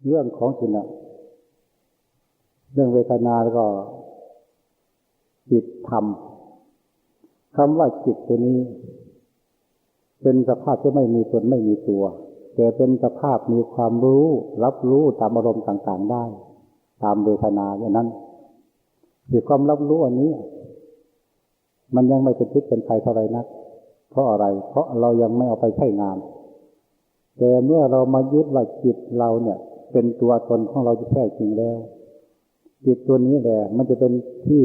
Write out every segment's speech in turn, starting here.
เรื่องของจิตนะเรื่องเวทนาแล้วก็จิตธรรมคำว่าจิตตัวนี้เป็นสภาพที่ไม่มีตนไม่มีตัวแต่เป็นสภาพมีความรู้รับรู้ตามอารมณ์ต่างๆได้ตามเวทนาอย่างนั้นที่ความรับรู้อันนี้มันยังไม่เป็นพิษเป็นภัยเท่าไรนักเพราะอะไรเพราะเรายังไม่เอาไปใช้งานแต่เมื่อเรามายึดว่าจิตเราเนี่ยเป็นตัวตนของเราที่แท้จริงแล้วจิตตัวนี้แหละมันจะเป็นที่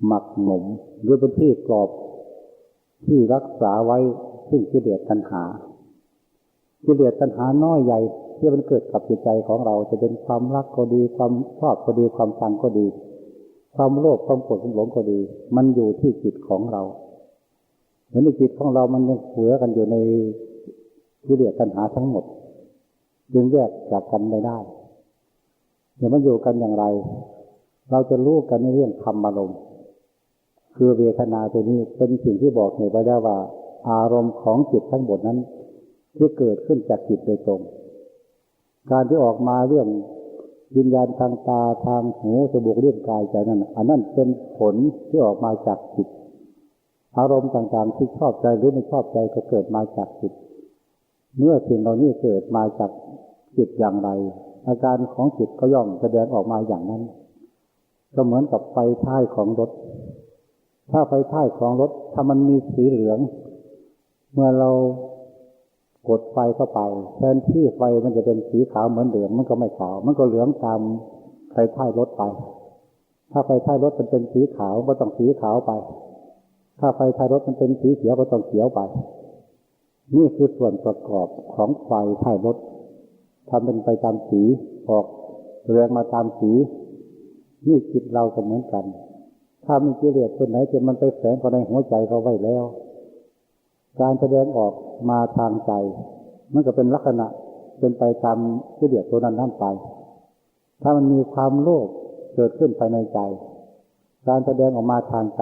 หมักหมมหรือเป็นที่กรอบที่รักษาไว้ซึ่งกิเลสตัณหากิเลสตัณหาน้อยใหญ่ที่มันเกิดกับจิตใจของเราจะเป็นความรักก็ดีความชอบก็ดีความชังก็ดีความโลภความโกรธความหลงก็ดีมันอยู่ที่จิตของเราเหมือนในจิตของเรามันยังเฝือกันอยู่ในกิเลสตัณหาทั้งหมดจึงแยกจากกันไม่ได้เดี๋ยวมันอยู่กันอย่างไรเราจะรู้กันในเรื่องธรรมอารมณ์คือเวทนาตัวนี้เป็นสิ่งที่บอกเหตุไว้แล้วว่าอารมณ์ของจิตทั้งหมดนั้นที่เกิดขึ้นจากจิตโดยตรงการที่ออกมาเรื่องวิญญาณทางตาทางหูจมูกลิ้นกายใจนั้นอันนั้นเป็นผลที่ออกมาจากจิตอารมณ์ต่างๆที่ชอบใจหรือไม่ชอบใจก็เกิดมาจากจิตเมื่อสิ่งเหล่านี้เกิดมาจากจิตอย่างไรอาการของจิตก็ย่อมแสดงออกมาอย่างนั้นก็เหมือนกับไฟท้ายของรถถ้าไฟท้ายของรถถ้ามันมีสีเหลืองเมื่อเรากดไฟเข้าไปแทนที่ไฟมันจะเป็นสีขาวเหมือนเดิมมันก็ไม่ขาวมันก็เหลืองตามไฟท้ายรถไปถ้าไฟท้ายรถมันเป็นสีขาวก็ต้องสีขาวไปถ้าไฟท้ายรถมันเป็นสีเขียวก็ต้องเขียวไปนี่คือส่วนประกอบของไฟท้ายรถทำเป็นไปตามสีออกแสดงมาตามสีนี่จิตเราก็เหมือนกันถ้ามีกิเลสตัวไหนที่มันไปแฝงเข้าในหัวใจเขาไว้แล้วการแสดงออกมาทางใจมันก็เป็นลักษณะเป็นไปตามกิเลสตัวนั้นไปถ้ามันมีความโลภเกิดขึ้นภายในใจการแสดงออกมาทางใจ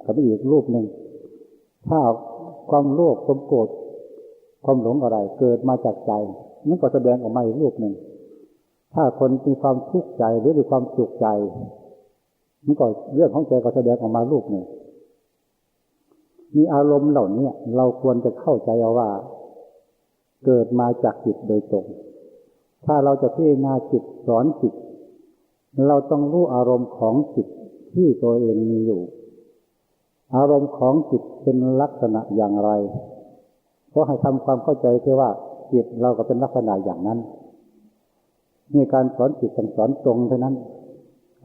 ก็เป็นอีกรูปหนึ่งถ้าความโลภความโกรธความหลงอะไรเกิดมาจากใจนั่นก็แสดงออกมาอีกรูปหนึ่งถ้าคนมีความทุกข์ใจหรือมีความสุขใจมันก็เรื่องของใจก็แสดงออกมารูปหนึ่งมีอารมณ์เหล่านี้เราควรจะเข้าใจเอาว่าเกิดมาจากจิตโดยตรงถ้าเราจะพิจารณาจิตสอนจิตเราต้องรู้อารมณ์ของจิตที่ตัวเองมีอยู่อารมณ์ของจิตเป็นลักษณะอย่างไรเพราะให้ทำความเข้าใจคือว่าจิตเราก็เป็นลักษณะอย่างนั้นมีการสอนจิตสอนตรงเท่านั้น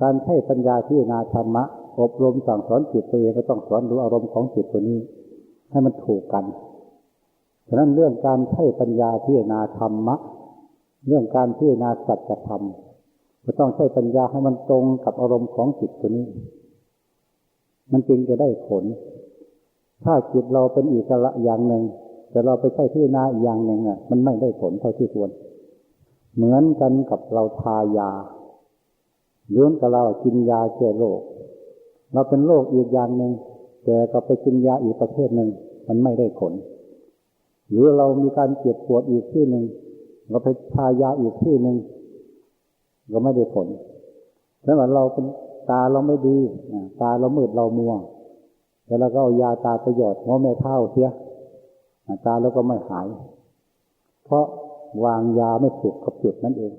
การใช้ปัญญาพิจารณาธรรมะอบรมสั่งสอนจิตตัวเองก็ต้องสอนรู้อารมณ์ของจิตตัวนี้ให้มันถูกกันฉะนั้นเรื่องการใช้ปัญญาพิจารณาธรรมะเรื่องการพิจารณาสัจธรรมก็ต้องใช้ปัญญาให้มันตรงกับอารมณ์ของจิตตัวนี้มันจึงจะได้ผลถ้าจิตเราเป็นอิสระอย่างหนึ่งแต่เราไปใช้พิจารณาอีกอย่างหนึ่งน่ะมันไม่ได้ผลเท่าที่ควรเหมือนกันกับเราทายาเหมือนกับเรากินยาแก้โรคเราเป็นโรคอีกอย่างหนึ่งแต่ก็ไปกินยาอีกประเภทหนึ่งมันไม่ได้ผลหรือเรามีการเจ็บปวดอีกที่หนึ่งเราไปทายาอีกที่หนึ่งก็ไม่ได้ผลเพราะว่าเราเป็นตาเราไม่ดีตาเรามืดเรามัวแล้วเราก็เอายาตาไปหยอดหัวแม่เฒ่าเสียตาเราก็ไม่หายเพราะวางยาไม่ถูกกับจุดนั่นเอง